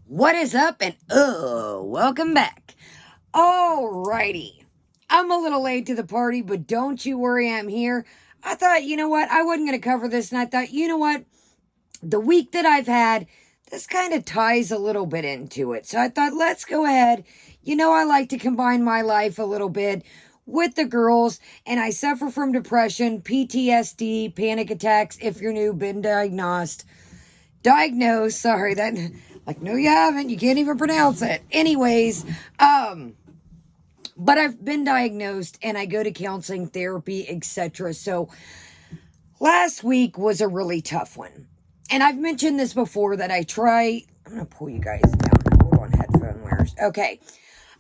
What is up and welcome back. Alrighty. I'm a little late to the party, but don't you worry, I'm here. I thought, you know what, I wasn't going to cover this, and I thought, you know what, the week that I've had, this kind of ties a little bit into it. So I thought, let's go ahead. You know, I like to combine my life a little bit with the girls, and I suffer from depression, PTSD, panic attacks. If you're new, been diagnosed, sorry, that, like, no, you haven't, you can't even pronounce it. Anyways, but I've been diagnosed, and I go to counseling, therapy, etc. So last week was a really tough one. And I've mentioned this before that I'm going to pull you guys down. Hold on, headphone wearers. Okay.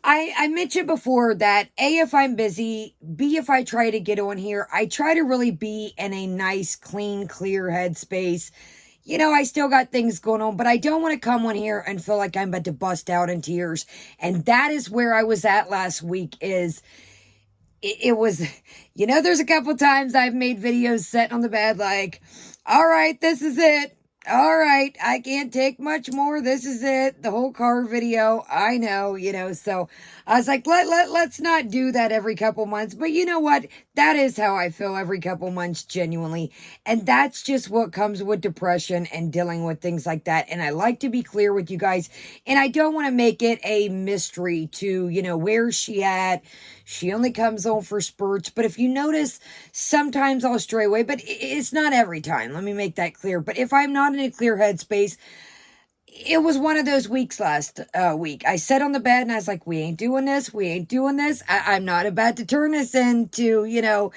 I mentioned before that A, if I'm busy, B, if I try to get on here, I try to really be in a nice, clean, clear headspace. You know, I still got things going on, but I don't want to come on here and feel like I'm about to bust out in tears. And that is where I was at last week. It was, you know, there's a couple times I've made videos sitting on the bed like, all right, this is it. All right, I can't take much more. This is it. The whole car video. I know, you know, so I was like, let's not do that every couple months. But you know what? That is how I feel every couple months, genuinely. And that's just what comes with depression and dealing with things like that. And I like to be clear with you guys. And I don't want to make it a mystery to, you know, where's she at? She only comes on for spurts. But if you notice, sometimes I'll stray away. But it's not every time. Let me make that clear. But if I'm not in a clear headspace, it was one of those weeks last week. I sat on the bed and I was like, we ain't doing this. We ain't doing this. I'm not about to turn this into, you know,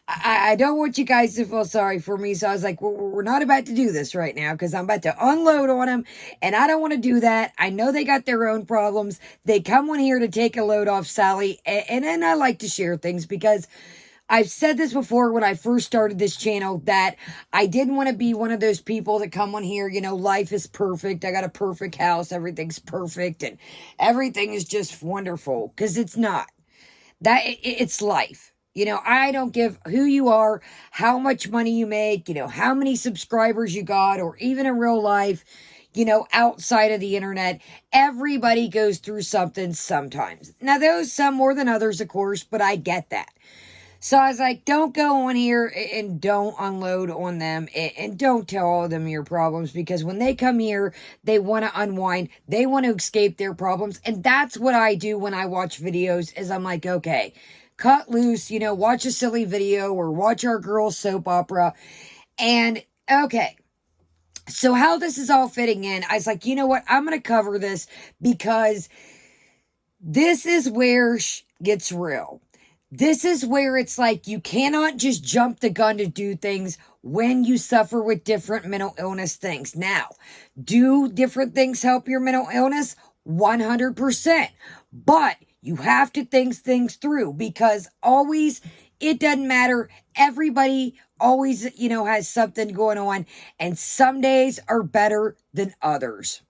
I don't want you guys to feel sorry for me. So I was like, we're not about to do this right now because I'm about to unload on them. And I don't want to do that. I know they got their own problems. They come on here to take a load off Sally. And then I like to share things because I've said this before when I first started this channel that I didn't want to be one of those people that come on here, you know, life is perfect. I got a perfect house. Everything's perfect and everything is just wonderful, because it's not. It's life. You know, I don't give who you are, how much money you make, you know, how many subscribers you got, or even in real life, you know, outside of the internet. Everybody goes through something sometimes. Now, those some more than others, of course, but I get that. So I was like, don't go on here and don't unload on them and don't tell all of them your problems, because when they come here, they want to unwind. They want to escape their problems. And that's what I do when I watch videos is I'm like, okay, cut loose, you know, watch a silly video or watch our girls soap opera. And okay. So how this is all fitting in, I was like, you know what? I'm going to cover this because this is where gets real. This is where it's like you cannot just jump the gun to do things when you suffer with different mental illness things. Now, do different things help your mental illness? 100%. But you have to think things through, because always, it doesn't matter. Everybody always, you know, has something going on, and some days are better than others.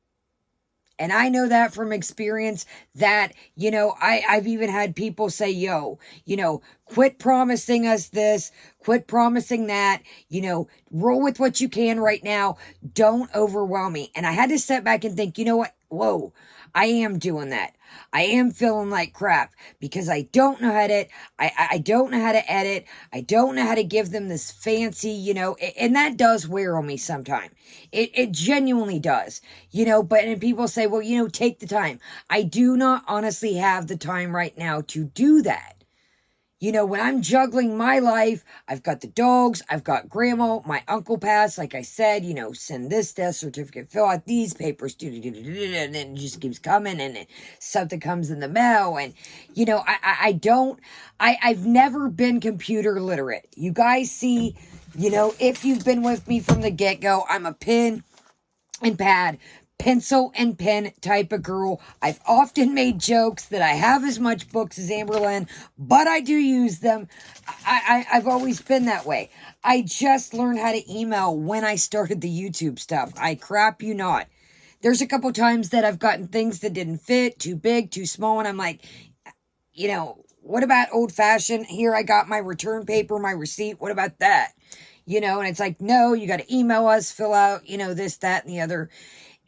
And I know that from experience that, you know, I've even had people say, yo, you know, quit promising us this, quit promising that, you know, roll with what you can right now. Don't overwhelm me. And I had to step back and think, you know what? Whoa, I am doing that. I am feeling like crap because I don't know how to, I don't know how to edit. I don't know how to give them this fancy, you know, and that does wear on me sometimes. It genuinely does, you know, but and people say, well, you know, take the time. I do not honestly have the time right now to do that. You know, when I'm juggling my life, I've got the dogs, I've got grandma, my uncle passed, like I said, you know, send this death certificate, fill out these papers, and then it just keeps coming, and then something comes in the mail, and, you know, I've never been computer literate. You guys see, you know, if you've been with me from the get-go, I'm a pen and pad, pencil and pen type of girl. I've often made jokes that I have as much books as Amberlynn, but I do use them. I've always been that way. I just learned how to email when I started the YouTube stuff. I crap you not. There's a couple times that I've gotten things that didn't fit, too big, too small, and I'm like, you know, what about old fashioned? Here, I got my return paper, my receipt. What about that? You know, and it's like, no, you got to email us, fill out, you know, this, that, and the other.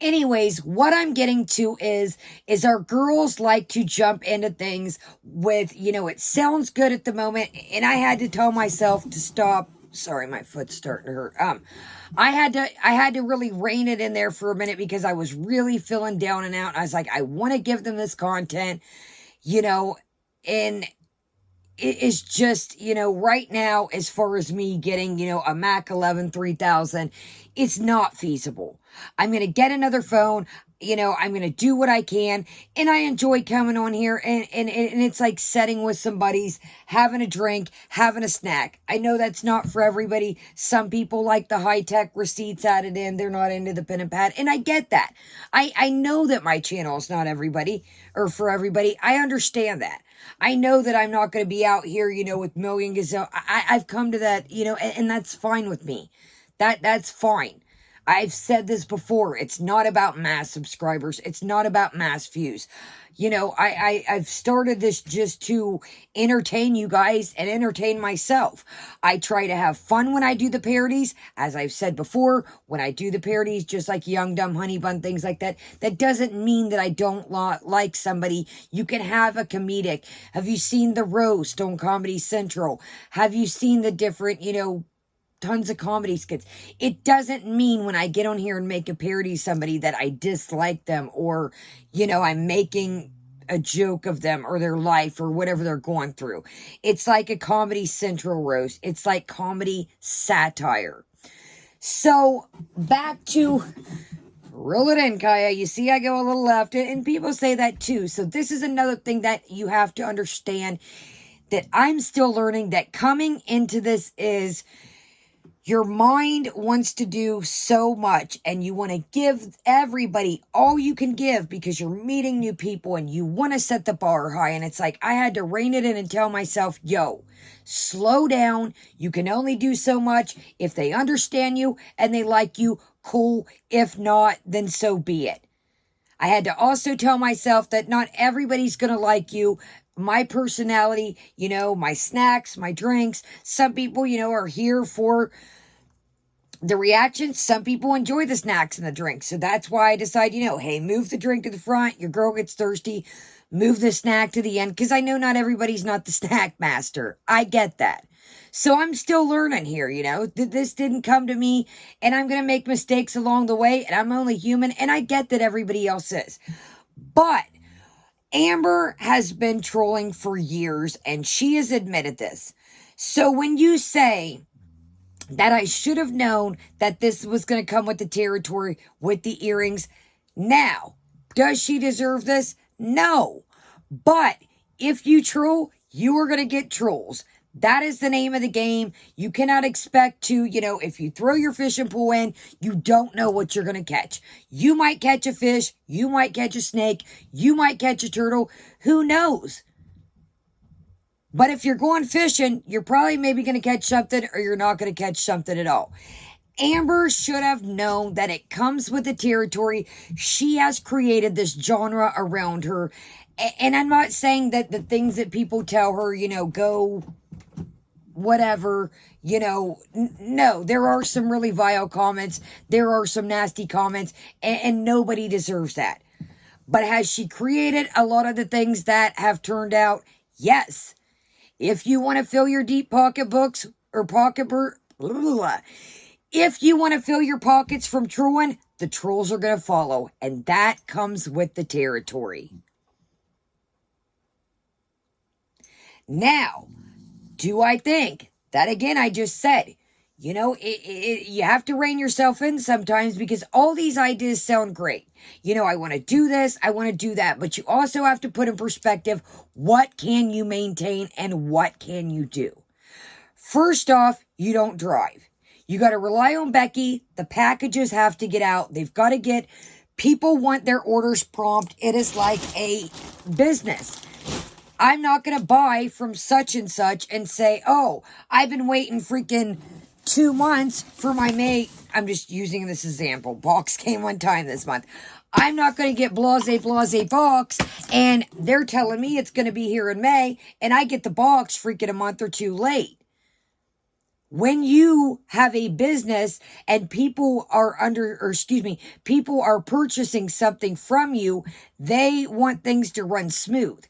Anyways, what I'm getting to is our girls like to jump into things with, it sounds good at the moment, and I had to tell myself to stop. Sorry, my foot's starting to hurt. I had to really rein it in there for a minute because I was really feeling down and out. I was like, I want to give them this content, and it is just, right now, as far as me getting, a Mac 11 3000, it's not feasible. I'm going to get another phone. I'm going to do what I can. And I enjoy coming on here. And it's like sitting with some buddies, having a drink, having a snack. I know that's not for everybody. Some people like the high-tech receipts added in. They're not into the pen and pad. And I get that. I know that my channel is not everybody or for everybody. I understand that. I know that I'm not going to be out here, with million gazelle. I've come to that, and that's fine with me. That's fine. I've said this before. It's not about mass subscribers. It's not about mass views. I've started this just to entertain you guys and entertain myself. I try to have fun when I do the parodies. As I've said before, when I do the parodies, just like Young Dumb Honey Bun, things like that, that doesn't mean that I don't like somebody. You can have a comedic. Have you seen the roast on Comedy Central? Have you seen the different, tons of comedy skits? It doesn't mean when I get on here and make a parody of somebody that I dislike them or, I'm making a joke of them or their life or whatever they're going through. It's like a Comedy Central roast. It's like comedy satire. So back to reel it in, Kaya. You see, I go a little left, and people say that too. So this is another thing that you have to understand, that I'm still learning, that coming into this is your mind wants to do so much and you want to give everybody all you can give because you're meeting new people and you want to set the bar high. And it's like, I had to rein it in and tell myself, yo, slow down. You can only do so much. If they understand you and they like you, cool. If not, then so be it. I had to also tell myself that not everybody's going to like you. My personality, my snacks, my drinks. Some people, are here for the reactions. Some people enjoy the snacks and the drinks. So that's why I decide, hey, move the drink to the front. Your girl gets thirsty. Move the snack to the end. Because I know not everybody's not the snack master. I get that. So I'm still learning here, This didn't come to me. And I'm going to make mistakes along the way. And I'm only human. And I get that everybody else is. But Amber has been trolling for years. And she has admitted this. So when you say that I should have known that this was going to come with the territory, with the earrings. Now, does she deserve this? No. But if you troll, you are going to get trolls. That is the name of the game. You cannot expect to, if you throw your fishing pole in, you don't know what you're going to catch. You might catch a fish. You might catch a snake. You might catch a turtle. Who knows? But if you're going fishing, you're probably maybe going to catch something or you're not going to catch something at all. Amber should have known that it comes with the territory. She has created this genre around her. And I'm not saying that the things that people tell her, go whatever, no, there are some really vile comments. There are some nasty comments and nobody deserves that. But has she created a lot of the things that have turned out? Yes. If you want to fill your deep pocketbooks or if you want to fill your pockets from trolling, the trolls are going to follow. And that comes with the territory. Now, do I think that, again, I just said, you have to rein yourself in sometimes because all these ideas sound great. I want to do this, I want to do that. But you also have to put in perspective, what can you maintain and what can you do? First off, you don't drive. You got to rely on Becky. The packages have to get out. They've got to get, people want their orders prompt. It is like a business. I'm not going to buy from such and such and say, oh, I've been waiting freaking 2 months for my May. I'm just using this example. Box came one time this month. I'm not going to get blase box, and they're telling me it's going to be here in May, and I get the box freaking a month or two late. When you have a business and people are people are purchasing something from you, they want things to run smooth.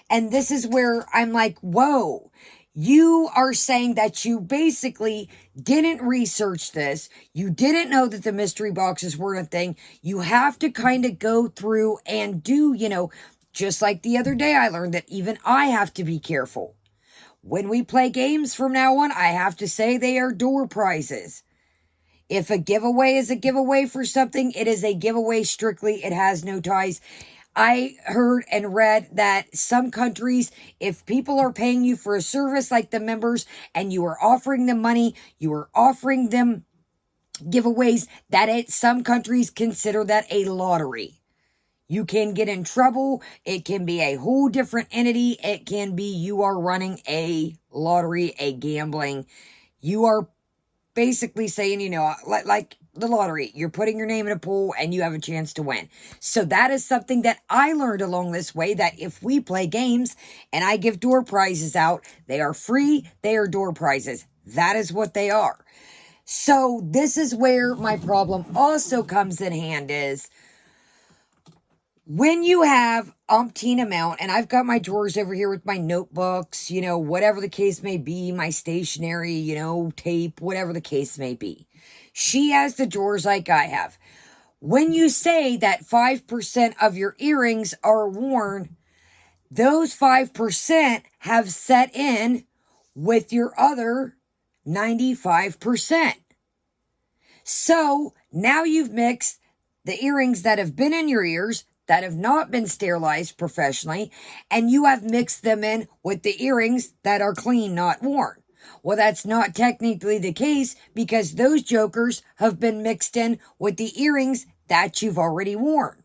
And this is where I'm like, whoa, you are saying that you basically didn't research this. You didn't know that the mystery boxes weren't a thing. You have to kind of go through and do, just like the other day, I learned that even I have to be careful. When we play games from now on, I have to say they are door prizes. If a giveaway is a giveaway for something, it is a giveaway strictly. It has no ties. I heard and read that some countries, if people are paying you for a service like the members and you are offering them money, you are offering them giveaways, that some countries consider that a lottery. You can get in trouble. It can be a whole different entity. It can be you are running a lottery, a gambling. You are basically saying, like the lottery, you're putting your name in a pool and you have a chance to win. So that is something that I learned along this way, that if we play games and I give door prizes out, they are free. They are door prizes. That is what they are. So this is where my problem also comes in hand is, when you have umpteen amount, and I've got my drawers over here with my notebooks, whatever the case may be, my stationery, tape, whatever the case may be. She has the drawers like I have. When you say that 5% of your earrings are worn, those 5% have set in with your other 95%. So now you've mixed the earrings that have been in your ears, that have not been sterilized professionally, and you have mixed them in with the earrings that are clean, not worn. Well, that's not technically the case, because those jokers have been mixed in with the earrings that you've already worn.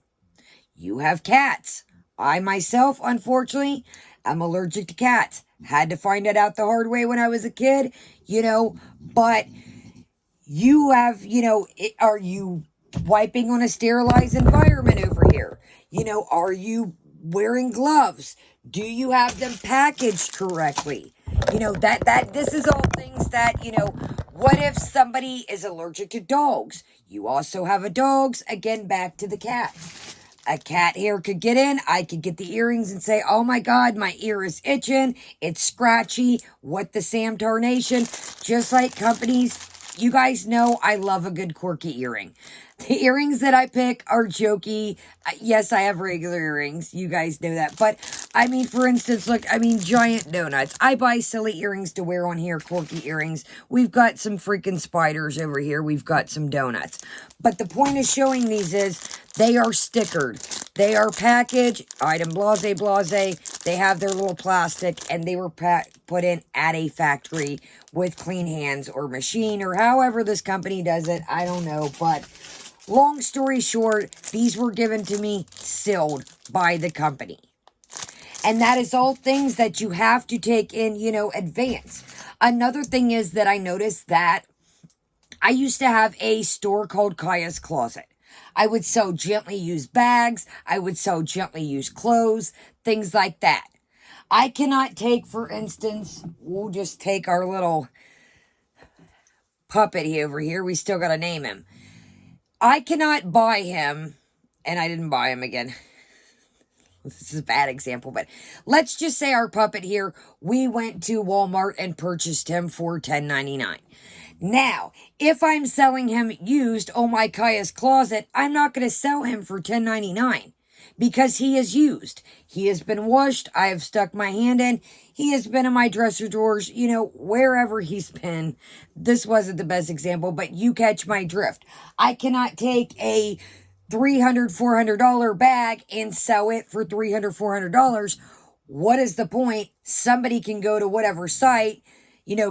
You have cats. I myself, unfortunately, am allergic to cats. Had to find it out the hard way when I was a kid, but you have, are you wiping on a sterilized environment over here? Are you wearing gloves? Do you have them packaged correctly? This is all things that, what if somebody is allergic to dogs? You also have a dogs, again, back to the cat. A cat hair could get in. I could get the earrings and say, oh my God, my ear is itching. It's scratchy. What the Sam Tarnation? Just like companies, you guys know I love a good quirky earring. The earrings that I pick are jokey. Yes, I have regular earrings. You guys know that. But, for instance, look, giant donuts. I buy silly earrings to wear on here, quirky earrings. We've got some freaking spiders over here. We've got some donuts. But the point of showing these is they are stickered. They are packaged, item blase blase. They have their little plastic, and they were put in at a factory with clean hands or machine, or however this company does it. I don't know, but long story short, these were given to me sealed by the company. And that is all things that you have to take in, advance. Another thing is that I noticed that I used to have a store called Kaya's Closet. I would sell gently used bags. I would sell gently used clothes, things like that. I cannot take, for instance, we'll just take our little puppet over here. We still got to name him. I cannot buy him, and I didn't buy him again. This is a bad example, but let's just say our puppet here, we went to Walmart and purchased him for $10.99. Now, if I'm selling him used on my Kaya's Closet, I'm not going to sell him for $10.99 because he is used. He has been washed. I have stuck my hand in. He has been in my dresser drawers, wherever he's been. This wasn't the best example, but you catch my drift. I cannot take a $300, $400 bag and sell it for $300, $400. What is the point? Somebody can go to whatever site,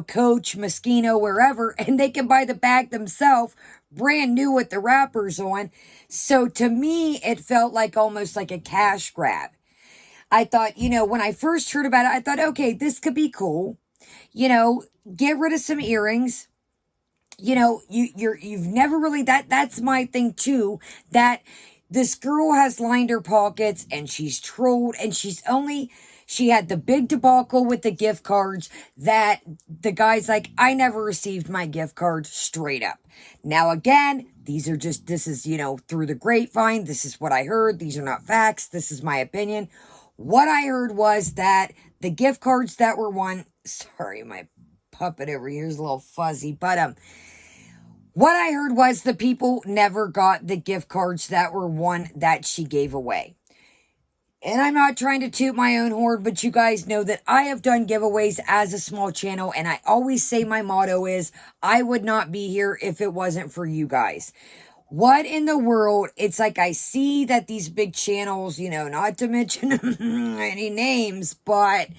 Coach, Moschino, wherever, and they can buy the bag themselves, brand new with the wrappers on. So to me, it felt like almost like a cash grab. I thought, when I first heard about it, I thought, okay, this could be cool. Get rid of some earrings. You've never really, that's my thing too, that this girl has lined her pockets and she's trolled and she's She had the big debacle with the gift cards that the guy's like, I never received my gift card, straight up. Now, again, this is, through the grapevine. This is what I heard. These are not facts. This is my opinion. What I heard was that the gift cards that were won, sorry, my puppet over here is a little fuzzy, but, what I heard was the people never got the gift cards that were won that she gave away. And I'm not trying to toot my own horn, but you guys know that I have done giveaways as a small channel, and I always say my motto is, I would not be here if it wasn't for you guys. What in the world? It's like I see that these big channels, not to mention any names, but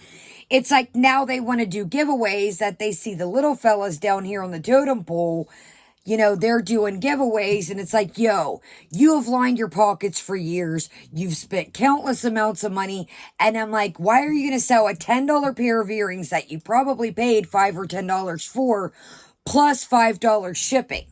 it's like now they want to do giveaways that they see the little fellas down here on the totem pole. They're doing giveaways, and it's like, yo, you have lined your pockets for years. You've spent countless amounts of money. And I'm like, why are you going to sell a $10 pair of earrings that you probably paid $5 or $10 for, plus $5 shipping?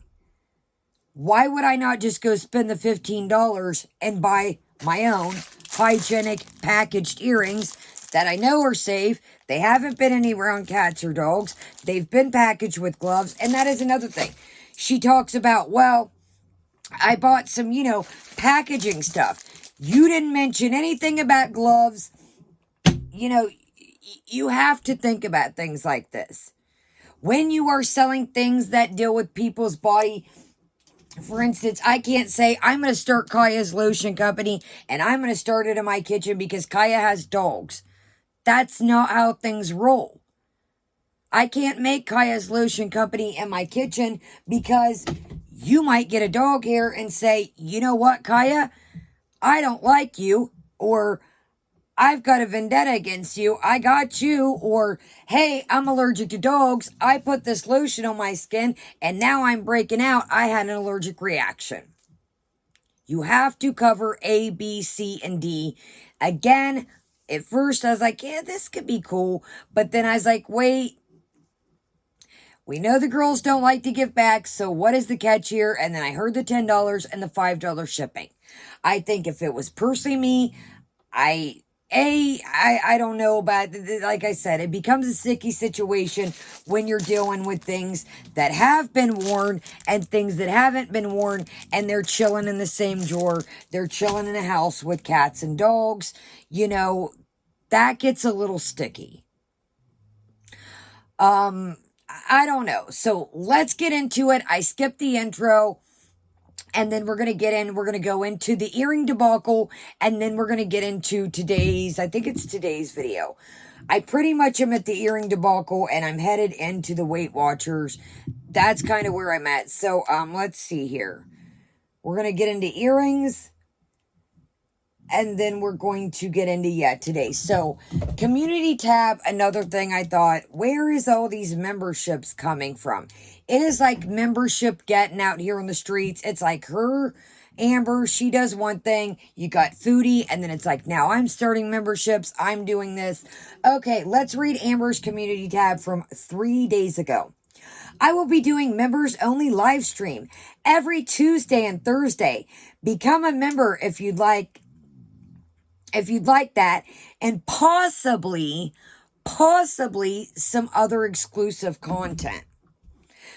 Why would I not just go spend the $15 and buy my own hygienic packaged earrings that I know are safe? They haven't been anywhere on cats or dogs. They've been packaged with gloves. And that is another thing. She talks about, well, I bought some, packaging stuff. You didn't mention anything about gloves. You have to think about things like this. When you are selling things that deal with people's body, for instance, I can't say, I'm going to start Kaya's lotion company, and I'm going to start it in my kitchen because Kaya has dogs. That's not how things roll. I can't make Kaya's lotion company in my kitchen because you might get a dog here and say, you know what, Kaya? I don't like you, or I've got a vendetta against you. I got you, or hey, I'm allergic to dogs. I put this lotion on my skin and now I'm breaking out. I had an allergic reaction. You have to cover A, B, C, and D. Again, at first I was like, yeah, this could be cool. But then I was like, wait. We know the girls don't like to give back, so what is the catch here? And then I heard the $10 and the $5 shipping. I think if it was personally me, I don't know about, like I said, it becomes a sticky situation when you're dealing with things that have been worn and things that haven't been worn, and they're chilling in the same drawer. They're chilling in a house with cats and dogs. That gets a little sticky. I don't know. So let's get into it. I skipped the intro, and then we're going to go into the earring debacle, and then we're going to get into I think it's today's video. I pretty much am at the earring debacle, and I'm headed into the Weight Watchers. That's kind of where I'm at. So, let's see here. We're going to get into earrings, and then we're going to get into, today. So, community tab, another thing I thought, where is all these memberships coming from? It is like membership getting out here on the streets. It's like her, Amber, she does one thing. You got Foodie, and then it's like, now I'm starting memberships. I'm doing this. Okay, let's read Amber's community tab from 3 days ago. I will be doing members only live stream every Tuesday and Thursday. Become a member if you'd like that, and possibly some other exclusive content.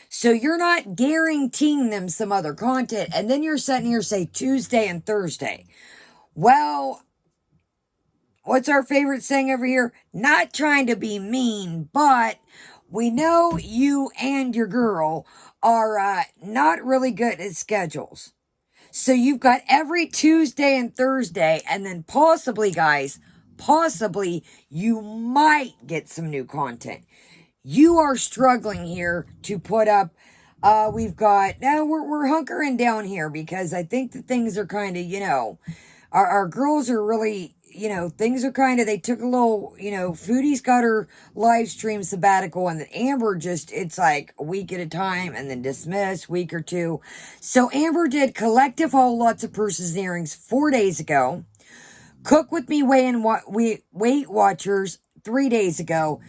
So you're not guaranteeing them some other content, and then you're sitting here say Tuesday and Thursday. Well, what's our favorite saying over here? Not trying to be mean, but we know you and your girl are not really good at schedules. So you've got every Tuesday and Thursday, and then possibly, guys, you might get some new content. You are struggling here to put up, we're hunkering down here because I think that things are kind of, our girls are really, things are kind of, they took a little, Foodie's got her live stream sabbatical, and then Amber it's like a week at a time, and then dismiss, week or two. So Amber did collective haul lots of purses and earrings 4 days ago. Cook with me Weight Watchers 3 days ago.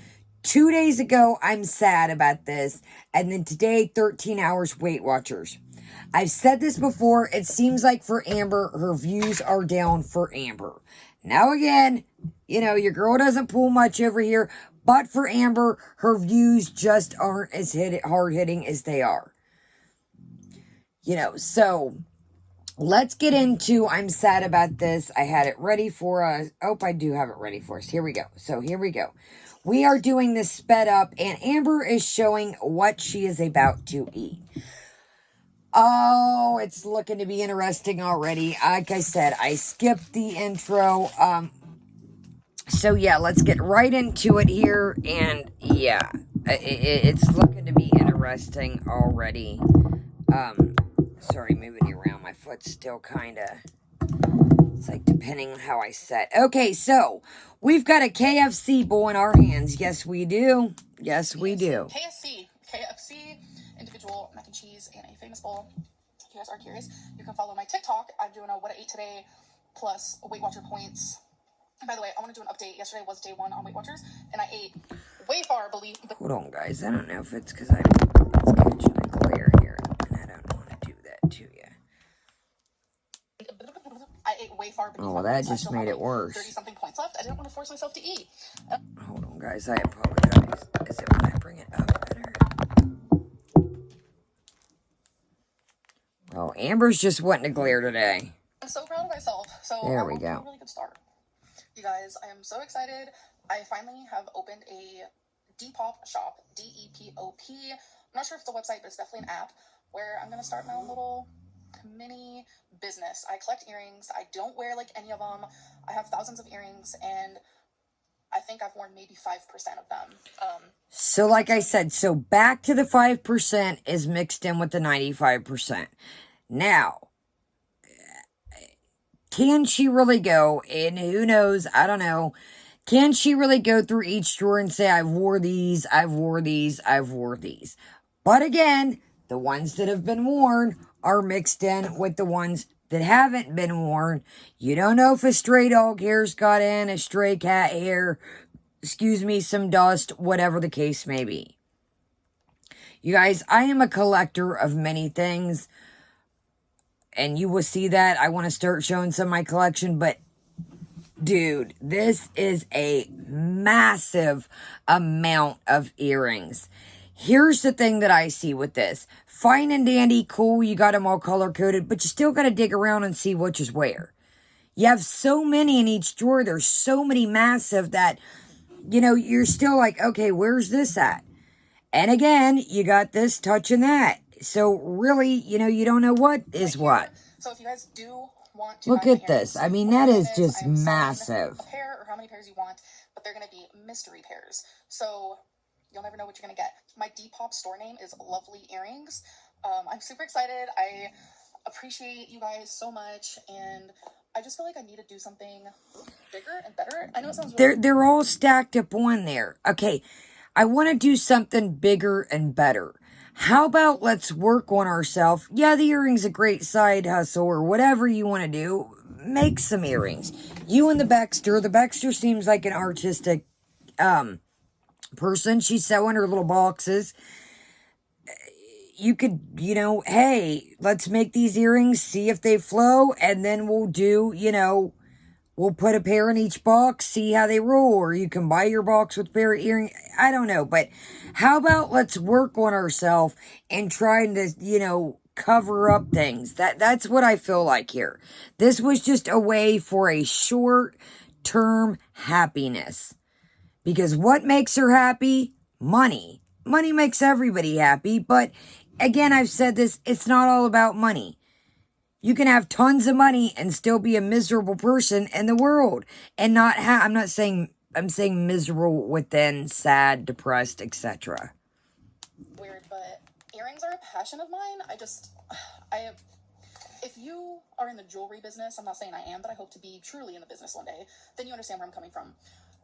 2 days ago, I'm sad about this. And then today, 13 hours Weight Watchers. I've said this before. It seems like for Amber, her views are down for Amber. Now again, you know, your girl doesn't pull much over here, but for Amber, her views just aren't as hard-hitting as they are. You know, so let's get into I'm sad about this. I had it ready for us. Oh, I do have it ready for us. Here we go. So here we go. We are doing this sped up, and Amber is showing what she is about to eat. Oh, it's looking to be interesting already. Like I said, I skipped the intro. So yeah, let's get right into it here. And yeah, it's looking to be interesting already. Sorry, moving you around. My foot's still kind of, it's like depending on how I set. Okay, so we've got a KFC bowl in our hands. Yes, we do. Yes, we do. KFC, individual mac and cheese, and a famous bowl. If you guys are curious, you can follow my TikTok. I'm doing a what I ate today plus Weight Watcher points. And by the way, I want to do an update. Yesterday was day 1 on Weight Watchers, and I ate way far believe. Hold on, guys. I don't know if it's because it's catching a glare here, and I don't want to do that to you. I ate way far. Oh, that just made it worse. 30-something points left. I didn't want to force myself to eat. Hold on, guys. I apologize. Is it when I bring it up better? Oh, Amber's just wanting to glare today. I'm so proud of myself. So there we go. A really good start. You guys, I am so excited. I finally have opened a Depop shop. Depop. I'm not sure if it's a website, but it's definitely an app where I'm going to start my own little mini business. I collect earrings. I don't wear like any of them. I have thousands of earrings, and I think I've worn maybe 5% of them. So like I said, so back to the 5% is mixed in with the 95%. Now, can she really go, and who knows, I don't know, can she really go through each drawer and say, I've wore these, I've wore these, I've wore these? But again, the ones that have been worn are mixed in with the ones that haven't been worn. You don't know if a stray dog hair's got in, a stray cat hair, excuse me, some dust, whatever the case may be. You guys, I am a collector of many things, and you will see that. I want to start showing some of my collection, but dude, this is a massive amount of earrings. Here's the thing that I see with this. Fine and dandy, cool, you got them all color-coded, but you still got to dig around and see which is where. You have so many in each drawer. There's so many massive that, you know, you're still like, okay, where's this at? And again, you got this touching that. So really, you know, you don't know what is what. So if you guys do want to look at this. I mean, that is just massive. A pair or how many pairs you want, but they're going to be mystery pairs. So you'll never know what you're going to get. My Depop store name is Lovely Earrings. I'm super excited. I appreciate you guys so much, and I just feel like I need to do something bigger and better. I know it sounds really... They're all stacked up on there. Okay, I want to do something bigger and better. How about let's work on ourselves? Yeah, the earring's a great side hustle or whatever you want to do. Make some earrings. You and the Baxter. The Baxter seems like an artistic person. She's sewing her little boxes. You could, you know, hey, let's make these earrings, see if they flow, and then we'll do, you know, we'll put a pair in each box, see how they roll, or you can buy your box with a pair of earrings. I don't know, but how about let's work on ourselves and trying to, you know, cover up things. That's what I feel like here. This was just a way for a short-term happiness. Because what makes her happy? Money. Money makes everybody happy, but again, I've said this, it's not all about money. You can have tons of money and still be a miserable person in the world. And not I'm saying miserable within, sad, depressed, etc. Weird, but earrings are a passion of mine. If you are in the jewelry business, I'm not saying I am, but I hope to be truly in the business one day, then you understand where I'm coming from.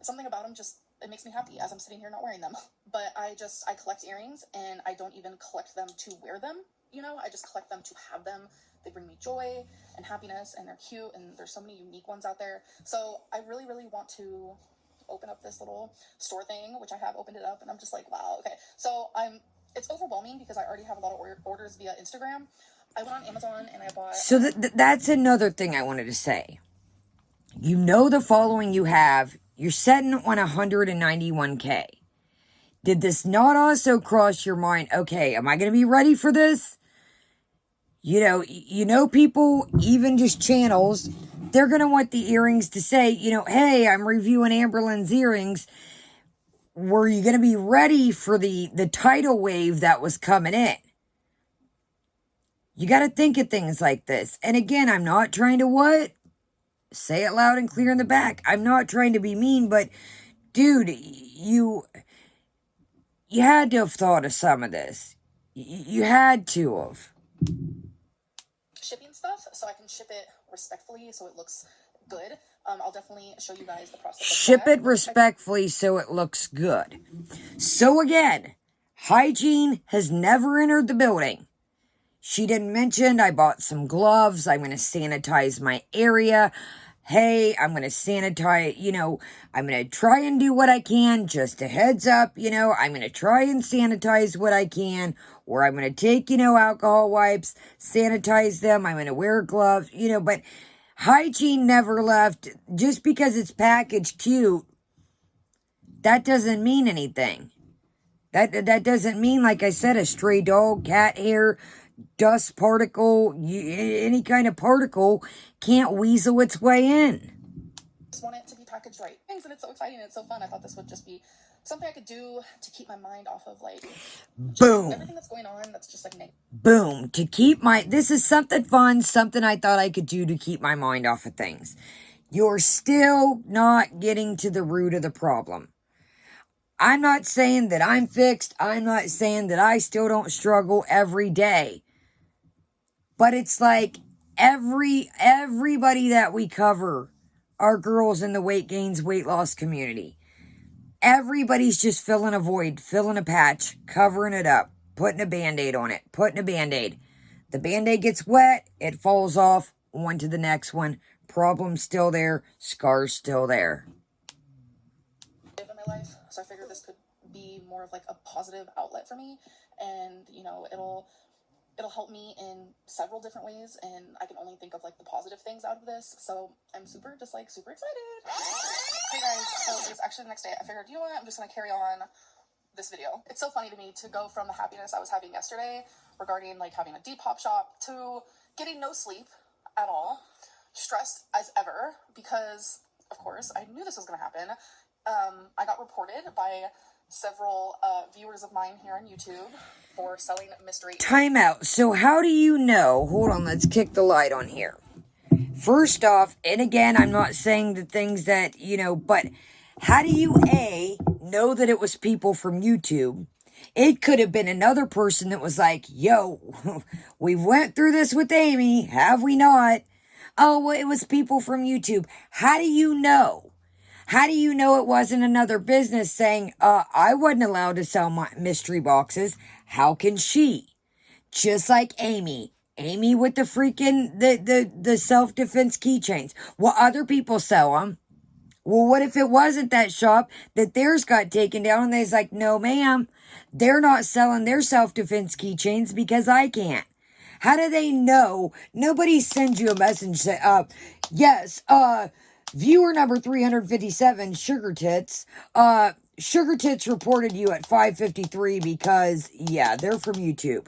Something about them just, it makes me happy as I'm sitting here not wearing them. But I collect earrings, and I don't even collect them to wear them, you know? I just collect them to have them. They bring me joy and happiness, and they're cute, and there's so many unique ones out there. So I really, really want to open up this little store thing, which I have opened it up, and I'm just like, wow, okay. So it's overwhelming because I already have a lot of orders via Instagram. I went on Amazon, and I bought... So that's another thing I wanted to say. You know the following you have. You're setting on 191K. Did this not also cross your mind? Okay, am I going to be ready for this? You know, people, even just channels, they're going to want the earrings to say, hey, I'm reviewing Amberlynn's earrings. Were you going to be ready for the tidal wave that was coming in? You got to think of things like this. And again, I'm not trying to what? Say it loud and clear in the back. I'm not trying to be mean, but dude, you had to have thought of some of this. You had to have. Shipping stuff, so I can ship it respectfully so it looks good. I'll definitely show you guys the process. Ship it respectfully so it looks good. So again, hygiene has never entered the building. She didn't mention I bought some gloves. I'm going to sanitize my area. Hey, I'm going to sanitize, I'm going to try and do what I can. Just a heads up, I'm going to try and sanitize what I can. Or I'm going to take, alcohol wipes, sanitize them. I'm going to wear gloves, but hygiene never left. Just because it's packaged cute, that doesn't mean anything. That doesn't mean, like I said, a stray dog, cat hair, dust particle, any kind of particle can't weasel its way in. Just want it to be packaged right. Things, and it's so exciting and it's so fun. I thought this would just be something I could do to keep my mind off of boom, everything that's going on. That's just negative. Boom, this is something fun, something I thought I could do to keep my mind off of things. You're still not getting to the root of the problem. I'm not saying that I'm fixed. I'm not saying that I still don't struggle every day. But it's like everybody that we cover are girls in the weight gains, weight loss community. Everybody's just filling a void, filling a patch, covering it up, putting a Band-Aid on it, putting a Band-Aid. The Band-Aid gets wet, it falls off, on to the next one. Problem's still there, scars still there. In my life, so I figured this could be more of like a positive outlet for me, and it'll help me in several different ways, and I can only think of like the positive things out of this. So I'm super excited. Hey guys, so it's actually the next day. I figured, you know what, I'm just gonna carry on this video. It's so funny to me to go from the happiness I was having yesterday regarding like having a Depop shop to getting no sleep at all, stressed as ever, because of course I knew this was gonna happen. I got reported by several viewers of mine here on YouTube for selling mystery. Time out. So how do you know? Hold on, let's kick the light on here. First off, and again, I'm not saying the things that, but how do you, A, know that it was people from YouTube? It could have been another person that was like, yo, we went through this with Amy, have we not? Oh, well, it was people from YouTube. How do you know? How do you know it wasn't another business saying, I wasn't allowed to sell my mystery boxes. How can she? Just like Amy. Amy with the freaking, the self-defense keychains. Well, other people sell them. Well, what if it wasn't that shop that theirs got taken down and they's like, no, ma'am, they're not selling their self-defense keychains because I can't. How do they know? Nobody sends you a message that, yes, viewer number 357, Sugar Tits. Sugar Tits reported you at 5:53 because, yeah, they're from YouTube.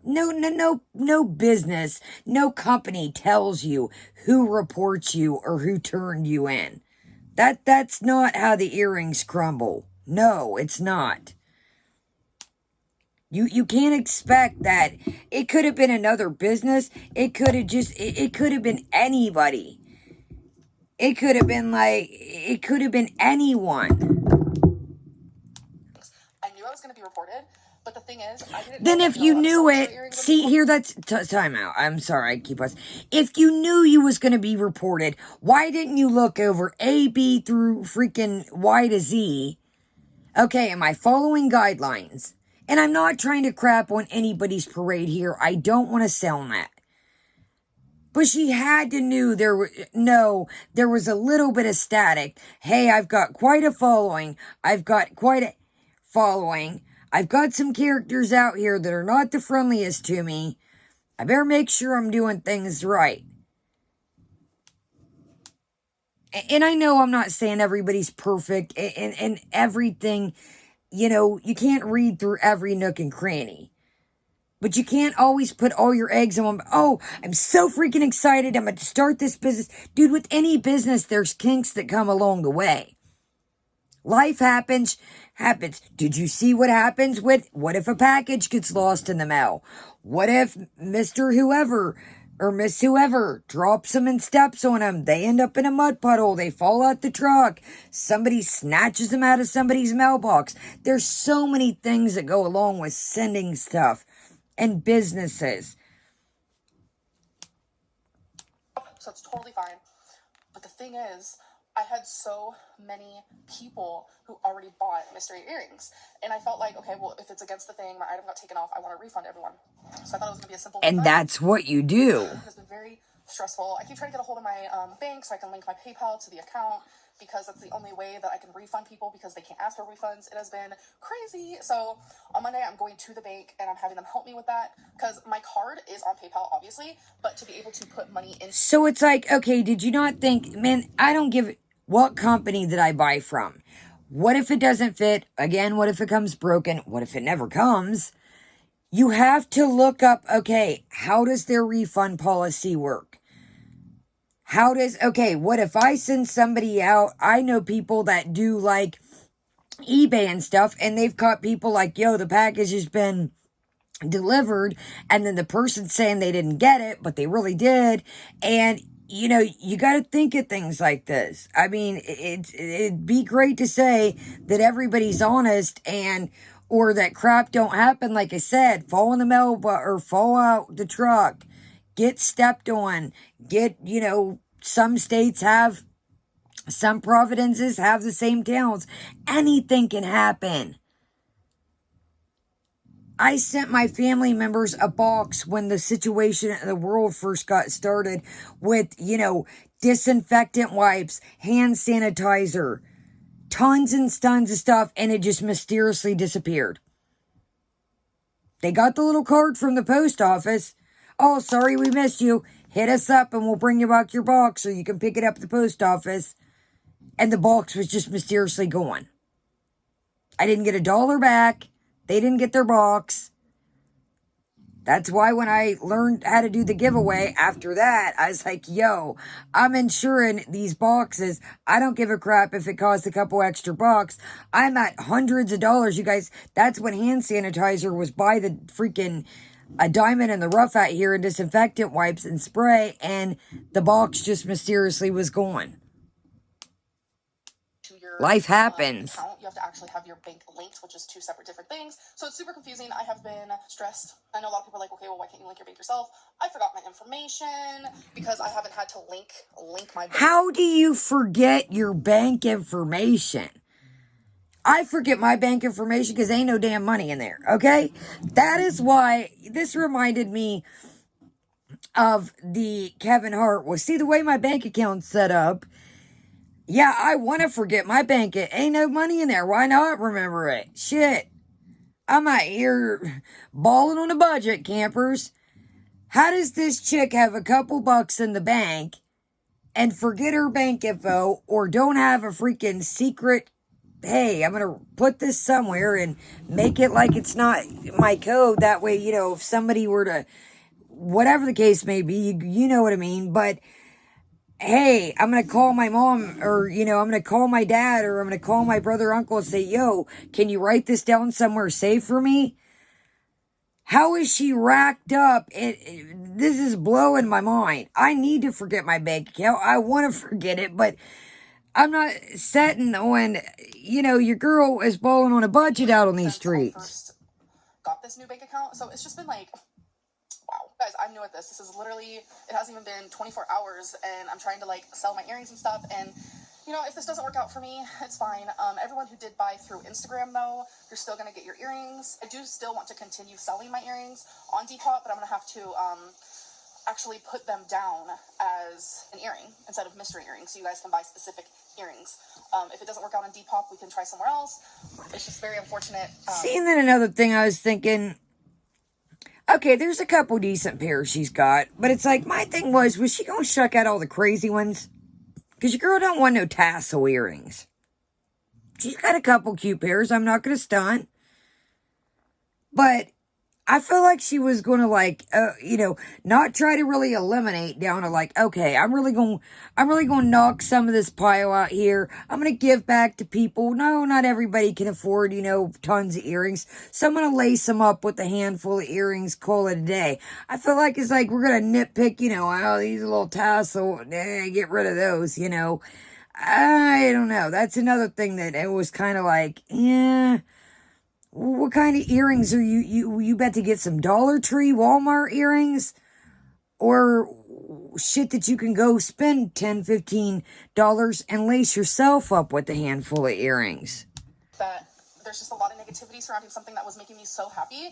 No business, no company tells you who reports you or who turned you in. That's not how the earrings crumble. No, it's not. You can't expect that. It could have been another business. It could have been anybody. It could have been anyone. I knew I was going to be reported, but the thing is, I didn't. Then if you knew it, see here, that's time out. I'm sorry, I keep us. If you knew you was going to be reported, why didn't you look over A, B through freaking Y to Z? Okay, am I following guidelines? And I'm not trying to crap on anybody's parade here. I don't want to sell that. But she had to know there was a little bit of static. Hey, I've got quite a following. I've got some characters out here that are not the friendliest to me. I better make sure I'm doing things right. And I know I'm not saying everybody's perfect and everything, you know, you can't read through every nook and cranny. But you can't always put all your eggs in one. Oh, I'm so freaking excited. I'm going to start this business. Dude, with any business, there's kinks that come along the way. Life happens. Did you see what happens what if a package gets lost in the mail? What if Mr. Whoever or Miss Whoever drops them and steps on them? They end up in a mud puddle. They fall out the truck. Somebody snatches them out of somebody's mailbox. There's so many things that go along with sending stuff and businesses. So it's totally fine. But the thing is, I had so many people who already bought mystery earrings. And I felt like, okay, well, if it's against the thing, my item got taken off, I want to refund everyone. So I thought it was going to be a simple And refund. that's what you do. It's been very stressful. I keep trying to get a hold of my bank so I can link my PayPal to the account, because that's the only way that I can refund people, because they can't ask for refunds. It has been crazy. So on Monday, I'm going to the bank and I'm having them help me with that, because my card is on PayPal, obviously, but to be able to put money in. So it's like, okay, did you not think, man, I don't give what company did I buy from? What if it doesn't fit? Again, what if it comes broken? What if it never comes? You have to look up, okay, how does their refund policy work? What if I send somebody out? I know people that do like eBay and stuff, and they've caught people like, yo, the package has been delivered, and then the person's saying they didn't get it, but they really did. And you know, you got to think of things like this. I mean, it'd be great to say that everybody's honest or that crap don't happen. Like I said, fall in the mail or fall out the truck, get stepped on, some states have, some providences have the same towns. Anything can happen. I sent my family members a box when the situation in the world first got started with, disinfectant wipes, hand sanitizer, tons and tons of stuff, and it just mysteriously disappeared. They got the little card from the post office. Oh, sorry, we missed you. Hit us up and we'll bring you back your box so you can pick it up at the post office. And the box was just mysteriously gone. I didn't get $1 back. They didn't get their box. That's why when I learned how to do the giveaway after that, I was like, yo, I'm insuring these boxes. I don't give a crap if it costs a couple extra bucks. I'm at hundreds of dollars, you guys. That's when hand sanitizer was by the freaking a diamond in the rough out here, and disinfectant wipes and spray, and the box just mysteriously was gone. Life happens. You have to actually have your bank linked, which is two separate different things. So it's super confusing. I have been stressed. I know a lot of people are like, okay, well, why can't you link your bank yourself? I forgot my information because I haven't had to link my bank. How do you forget your bank information? I forget my bank information because ain't no damn money in there, okay? That is why this reminded me of the Kevin Hart. Well, see, the way my bank account's set up, yeah, I want to forget my bank. It ain't no money in there. Why not remember it? Shit. I'm out here balling on a budget, campers. How does this chick have a couple bucks in the bank and forget her bank info, or don't have a freaking secret, hey, I'm going to put this somewhere and make it like it's not my code. That way, if somebody were to, whatever the case may be, you know what I mean. But hey, I'm going to call my mom, or, I'm going to call my dad, or I'm going to call my brother or uncle and say, yo, can you write this down somewhere safe for me? How is she racked up? This is blowing my mind. I need to forget my bank account. I want to forget it, but I'm not setting on, your girl is balling on a budget out on these streets. I first got this new bank account, so it's just been like, wow. Guys, I'm new at this. This is literally, it hasn't even been 24 hours, and I'm trying to, sell my earrings and stuff, and, if this doesn't work out for me, it's fine. Everyone who did buy through Instagram, though, you're still going to get your earrings. I do still want to continue selling my earrings on Depop, but I'm going to have to, actually put them down as an earring instead of mystery earrings, so you guys can buy specific earrings. If it doesn't work out on Depop, we can try somewhere else. It's just very unfortunate. See, and then another thing I was thinking, okay, there's a couple decent pairs she's got, but it's like, my thing was she going to shuck out all the crazy ones? Because your girl don't want no tassel earrings. She's got a couple cute pairs. I'm not going to stunt. But I feel like she was going to like, not try to really eliminate down to like, okay, I'm really going to knock some of this pile out here. I'm going to give back to people. No, not everybody can afford, tons of earrings. So I'm going to lace them up with a handful of earrings, call it a day. I feel like it's like we're going to nitpick, oh, these little tassel, get rid of those, I don't know. That's another thing that it was kind of like, yeah. What kind of earrings are you bet to get some Dollar Tree, Walmart earrings? Or shit that you can go spend $10, $15 and lace yourself up with a handful of earrings? That there's just a lot of negativity surrounding something that was making me so happy.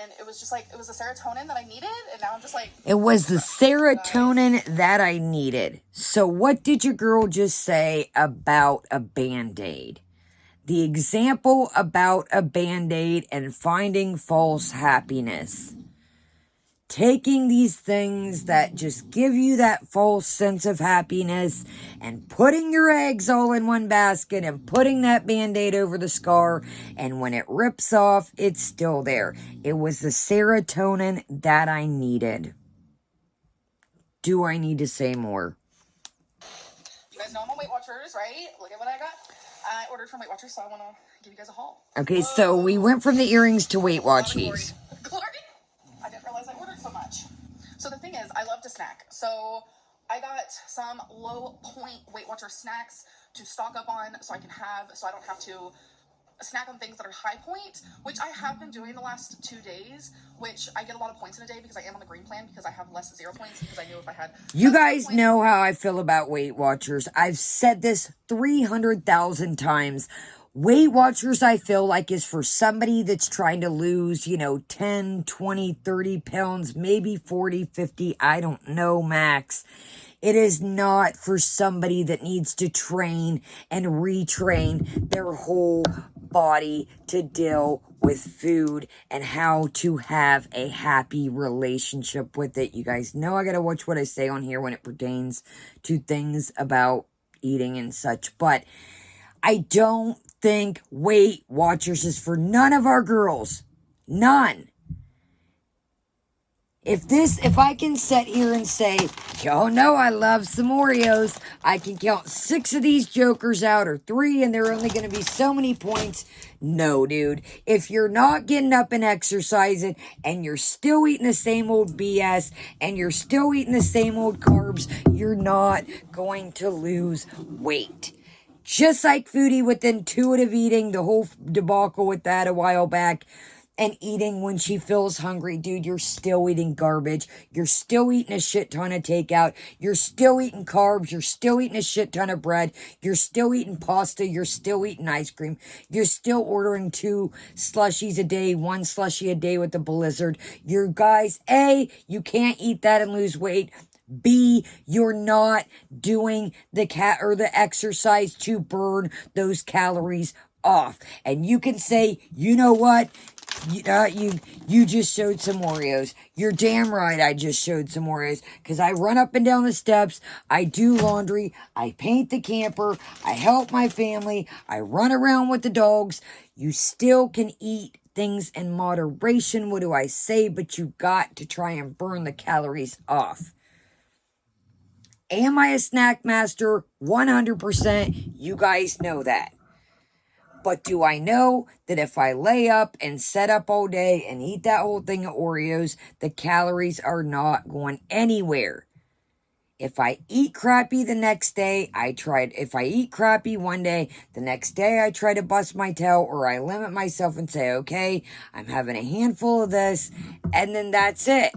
And it was just like, it was the serotonin that I needed. And now I'm just like... It was the serotonin that I needed. So what did your girl just say about a Band-Aid? The example about a Band-Aid and finding false happiness. Taking these things that just give you that false sense of happiness and putting your eggs all in one basket and putting that Band-Aid over the scar, and when it rips off, it's still there. It was the serotonin that I needed. Do I need to say more? You guys know I'm on Weight Watchers, right? Look at what I got. I ordered from Weight Watchers, so I want to give you guys a haul. Okay, so we went from the earrings to Weight Watchers. Glory. I didn't realize I ordered so much. So the thing is, I love to snack. So I got some low point Weight Watcher snacks to stock up on so I don't have to snack on things that are high point, which I have been doing the last 2 days, which I get a lot of points in a day because I am on the green plan because I have less 0 points because I knew if I had... You guys know how I feel about Weight Watchers. I've said this 300,000 times. Weight Watchers, I feel like, is for somebody that's trying to lose, 10, 20, 30 pounds, maybe 40, 50, I don't know, max. It is not for somebody that needs to train and retrain their whole body to deal with food and how to have a happy relationship with it. You guys know I gotta watch what I say on here when it pertains to things about eating and such, but I don't think Weight Watchers is for none of our girls. None. If I can sit here and say, y'all know I love some Oreos, I can count 6 of these jokers out or 3 and they're only going to be so many points. No, dude. If you're not getting up and exercising and you're still eating the same old BS and you're still eating the same old carbs, you're not going to lose weight. Just like Foodie with intuitive eating, the whole debacle with that a while back. And eating when she feels hungry, dude, you're still eating garbage. You're still eating a shit ton of takeout. You're still eating carbs. You're still eating a shit ton of bread. You're still eating pasta. You're still eating ice cream. You're still ordering 2 slushies a day, 1 slushie a day with the Blizzard. You guys, A, you can't eat that and lose weight. B, you're not doing the exercise to burn those calories off. And you can say, you know what? You just showed some Oreos. You're damn right I just showed some Oreos. Because I run up and down the steps. I do laundry. I paint the camper. I help my family. I run around with the dogs. You still can eat things in moderation. What do I say? But you got to try and burn the calories off. Am I a snack master? 100%. You guys know that. But do I know that if I lay up and set up all day and eat that whole thing of Oreos, the calories are not going anywhere? If I eat crappy the next day, if I eat crappy one day, the next day I try to bust my tail or I limit myself and say, okay, I'm having a handful of this, and then that's it.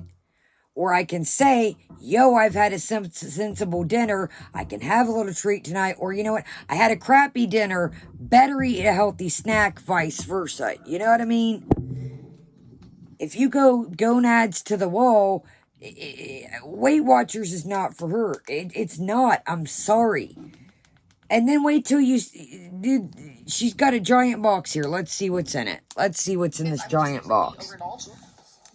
Or I can say, yo, I've had a sensible dinner. I can have a little treat tonight. Or you know what? I had a crappy dinner. Better eat a healthy snack, vice versa. You know what I mean? If you go gonads to the wall, Weight Watchers is not for her. It's not. I'm sorry. And then wait till she's got a giant box here. Let's see what's in it. Let's see what's in this giant box.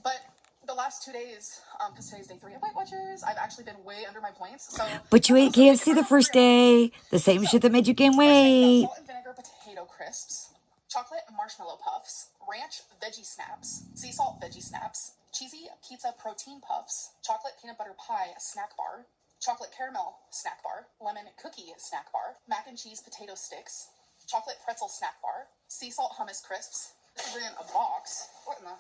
But the last 2 days, because today's day 3 of Weight Watchers, I've actually been way under my points. So, But you ate KFC the first day. The same shit that made you gain weight. Salt and vinegar potato crisps, chocolate marshmallow puffs, ranch veggie snaps, sea salt veggie snaps, cheesy pizza protein puffs, chocolate peanut butter pie snack bar, chocolate caramel snack bar, lemon cookie snack bar, mac and cheese potato sticks, chocolate pretzel snack bar, sea salt hummus crisps. This is in a box. What in the...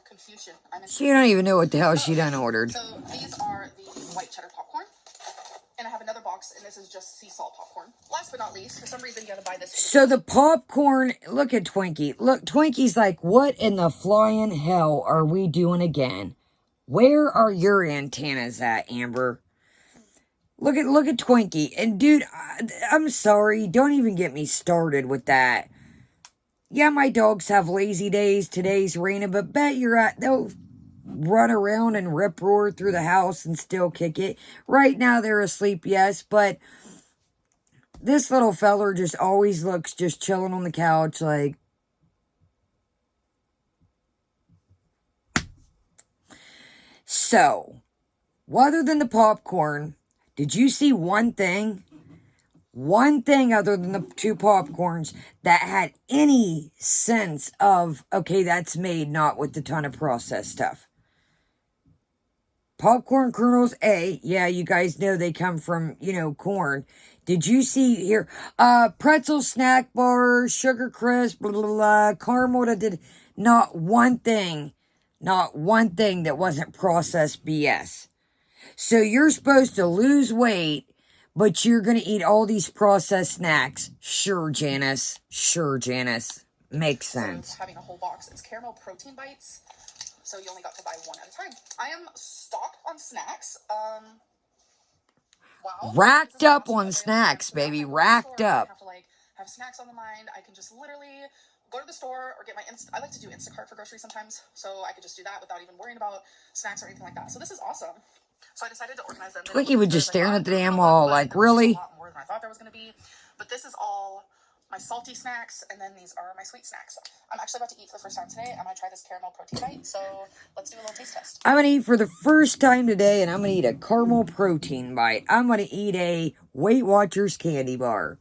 confusion. She don't even know what the hell she done ordered. So these are the white cheddar popcorn. And I have another box, and this is just sea salt popcorn. Last but not least, for some reason, you gotta buy this. So the popcorn, look at Twinkie. Look, Twinkie's like, what in the flying hell are we doing again? Where are your antennas at, Amber? Look at Twinkie. And dude, I'm sorry. Don't even get me started with that. Yeah, my dogs have lazy days. Today's raining, but bet they'll run around and rip roar through the house and still kick it. Right now they're asleep, yes, but this little feller just always looks just chilling on the couch like... So, other than the popcorn, did you see one thing? One thing other than the 2 popcorns that had any sense of, okay, that's made not with a ton of processed stuff. Popcorn kernels, yeah, you guys know they come from, corn. Did you see here, pretzel snack bar, sugar crisp, blah, blah, blah, caramel that did not one thing that wasn't processed BS. So you're supposed to lose weight, but you're going to eat all these processed snacks. Sure, Janice. Makes sense. Having a whole box. It's caramel protein bites. So you only got to buy one at a time. I am stocked on snacks. Wow. Racked up on snacks, baby. Racked up. I have to have snacks on the mind. I can just literally go to the store or get my I like to do Instacart for groceries sometimes. So I could just do that without even worrying about snacks or anything like that. So this is awesome. So I decided to organize them. Twinkie was just staring at the damn wall like, really? A lot more than I thought there was going to be. But this is all my salty snacks, and then these are my sweet snacks. I'm actually about to eat for the first time today. I'm going to try this caramel protein bite, so let's do a little taste test. I'm going to eat for the first time today, and I'm going to eat a caramel protein bite. I'm going to eat a Weight Watchers candy bar.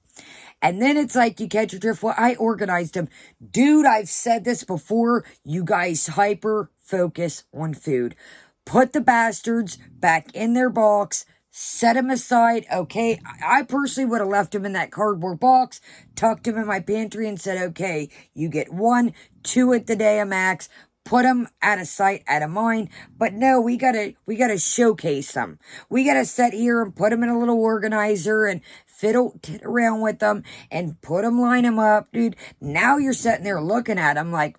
And then it's like, you catch your drift. Well, I organized them. Dude, I've said this before. You guys hyper focus on food. Put the bastards back in their box. Set them aside, okay? I personally would have left them in that cardboard box, tucked them in my pantry, and said, okay, you get 1, 2 at the day a max. Put them out of sight, out of mind. But no, we gotta showcase them. We gotta sit here and put them in a little organizer and fiddle around with them and line them up, dude. Now you're sitting there looking at them like,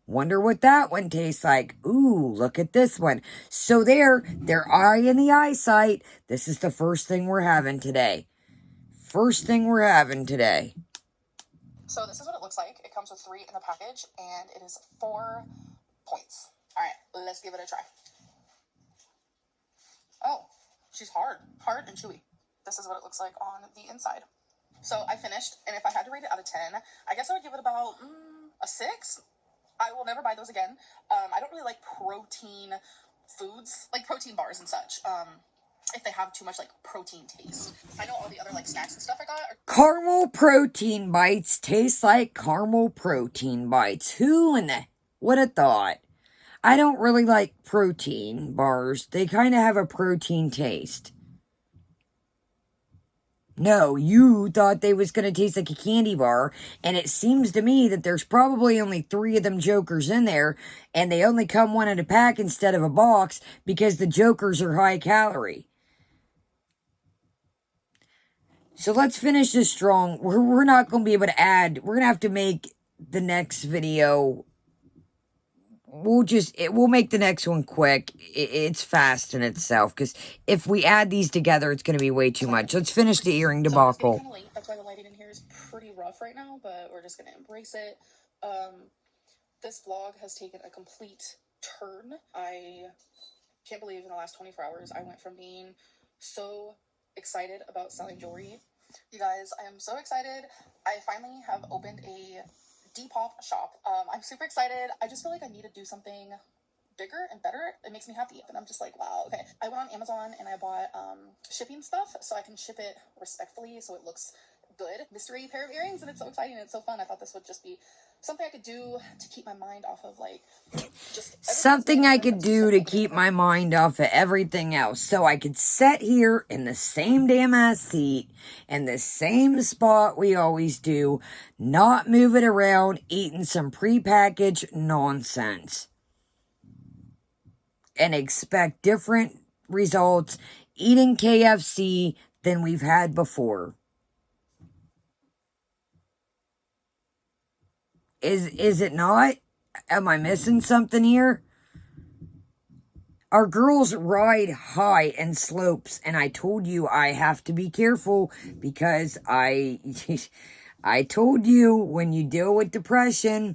wonder what that one tastes like. Ooh, look at this one. So they're eye in the eyesight. This is the first thing we're having today. So this is what it looks like. It comes with 3 in the package, and it is 4 points. All right, let's give it a try. Oh, she's hard and chewy. This is what it looks like on the inside. So I finished, and if I had to rate it out of 10, I guess I would give it about a 6. I will never buy those again. I don't really like protein foods, like protein bars and such. If they have too much protein taste. I know all the other snacks and stuff I got are caramel protein bites taste like caramel protein bites. Who in the would have thought? I don't really like protein bars. They kind of have a protein taste. No, you thought they was going to taste like a candy bar, and it seems to me that there's probably only 3 of them jokers in there, and they only come one in a pack instead of a box because the jokers are high calorie. So let's finish this strong. We're not going to be able to add. We're going to have to make the next video. We'll make the next one quick. It's fast in itself, because if we add these together, it's going to be way too much. Let's finish the earring debacle. So late. That's why the lighting in here is pretty rough right now, but we're just going to embrace it. This vlog has taken a complete turn. I can't believe in the last 24 hours, I went from being so excited about selling jewelry. You guys, I am so excited. I finally have opened a Depop shop. I'm super excited. I just feel like I need to do something bigger and better, it makes me happy. And I'm just like, wow, okay. I went on Amazon and I bought shipping stuff so I can ship it respectfully so it looks good. Mystery pair of earrings, and it's so exciting and it's so fun. I thought this would just be something I could do to keep my mind off of like just something I could do to keep my mind off of everything else. So I could sit here in the same damn ass seat in the same spot we always do, not move it around, eating some prepackaged nonsense. And expect different results eating KFC than we've had before. Is it not? Am I missing something here? Our girls ride high in slopes, and I told you I have to be careful because I told you when you deal with depression,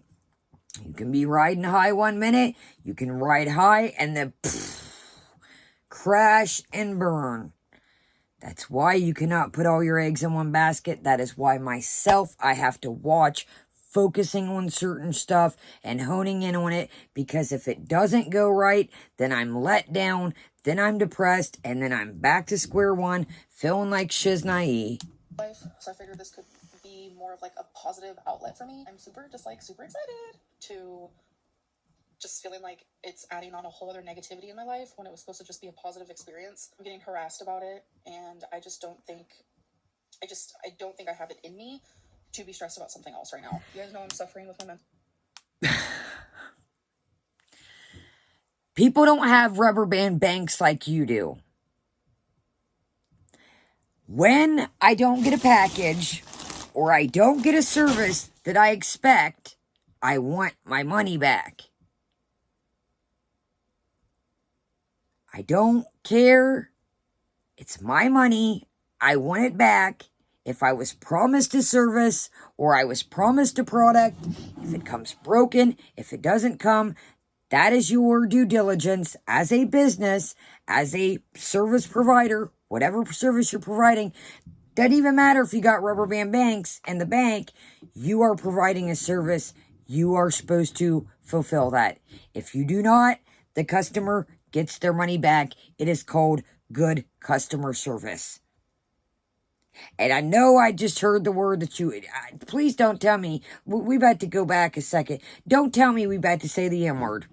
you can be riding high 1 minute, you can ride high and then crash and burn. That's why you cannot put all your eggs in one basket. That is why myself, I have to watch focusing on certain stuff and honing in on it, because if it doesn't go right, then I'm let down, then I'm depressed, and then I'm back to square one, feeling like shiznai. So I figured this could be more of like a positive outlet for me. I'm super excited to just feeling like it's adding on a whole other negativity in my life when it was supposed to just be a positive experience. I'm getting harassed about it, and I don't think I have it in me to be stressed about something else right now. You guys know I'm suffering with my mental. People don't have rubber band banks like you do. When I don't get a package or I don't get a service that I expect, I want my money back. I don't care. It's my money. I want it back. If I was promised a service or I was promised a product, if it comes broken, if it doesn't come, that is your due diligence as a business, as a service provider, whatever service you're providing. Doesn't even matter if you got rubber band banks and the bank, you are providing a service. You are supposed to fulfill that. If you do not, the customer gets their money back. It is called good customer service. And I know I just heard the word that please don't tell me, we about to go back a second. Don't tell me we about to say the M word.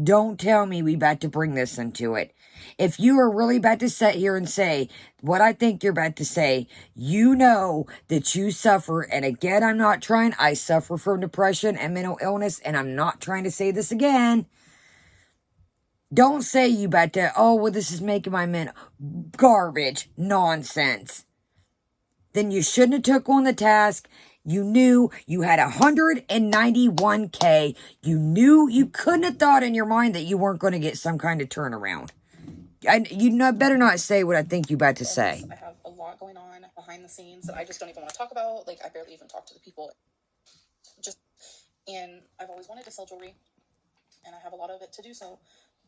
Don't tell me we about to bring this into it. If you are really about to sit here and say what I think you're about to say, you know that you suffer. And again, I suffer from depression and mental illness, and I'm not trying to say this again. Don't say you about to, oh, well, this is making my mental garbage, nonsense. Then you shouldn't have took on the task. You knew you had 191K. You knew you couldn't have thought in your mind that you weren't going to get some kind of turnaround. Better not say what I think you about to say. I have a lot going on behind the scenes that I just don't even want to talk about. Like, I barely even talk to the people. And I've always wanted to sell jewelry, and I have a lot of it to do so.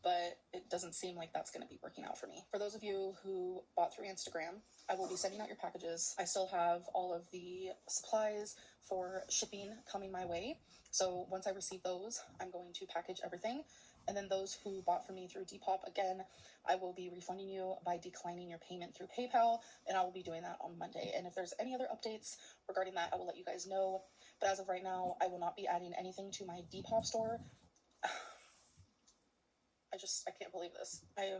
But it doesn't seem like that's going to be working out for me. For those of you who bought through Instagram, I will be sending out your packages. I still have all of the supplies for shipping coming my way. So once I receive those, I'm going to package everything. And then those who bought from me through Depop, again, I will be refunding you by declining your payment through PayPal. And I will be doing that on Monday. And if there's any other updates regarding that, I will let you guys know. But as of right now, I will not be adding anything to my Depop store. I can't believe this. I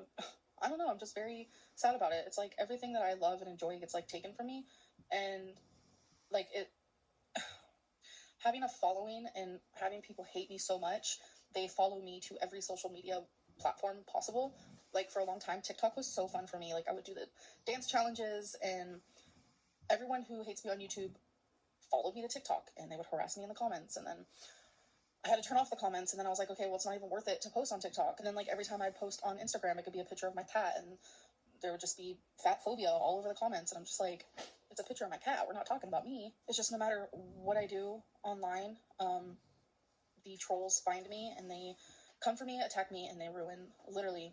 don't know. I'm just very sad about it. It's like everything that I love and enjoy gets like taken from me. And like having a following and having people hate me so much, they follow me to every social media platform possible. Like for a long time, TikTok was so fun for me. Like I would do the dance challenges, and everyone who hates me on YouTube followed me to TikTok, and they would harass me in the comments. And then I had to turn off the comments, and then I was like, okay, well, it's not even worth it to post on TikTok. And then like every time I'd post on Instagram, it could be a picture of my cat, and there would just be fat phobia all over the comments. And I'm just like, it's a picture of my cat. We're not talking about me. It's just no matter what I do online, the trolls find me and they come for me, attack me, and they ruin literally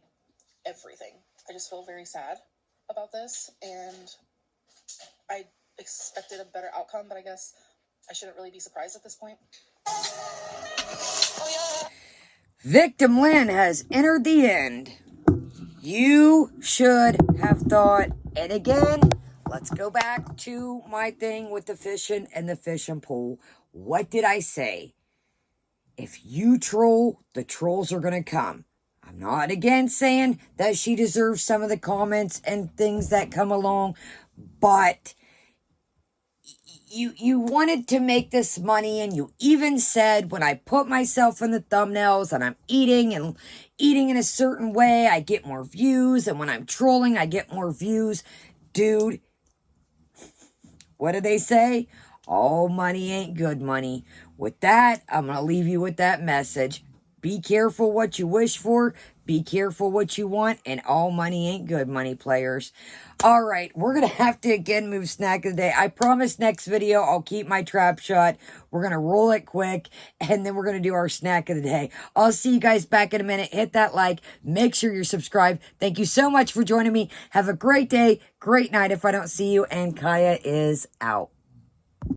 everything. I just feel very sad about this, and I expected a better outcome, but I guess I shouldn't really be surprised at this point. Victim Lynn has entered the end. You should have thought, and again, let's go back to my thing with the fishing and the fishing pool. What did I say? If you troll, the trolls are going to come. I'm not again saying that she deserves some of the comments and things that come along, but you wanted to make this money, and you even said when I put myself in the thumbnails and I'm eating in a certain way, I get more views, and when I'm trolling, I get more views. Dude, what do they say? All money ain't good money. With that, I'm going to leave you with that message. Be careful what you wish for. Be careful what you want. And all money ain't good money, players. All right, we're going to have to again move snack of the day. I promise next video I'll keep my trap shut. We're going to roll it quick. And then we're going to do our snack of the day. I'll see you guys back in a minute. Hit that like. Make sure you're subscribed. Thank you so much for joining me. Have a great day. Great night if I don't see you. And Kaya is out.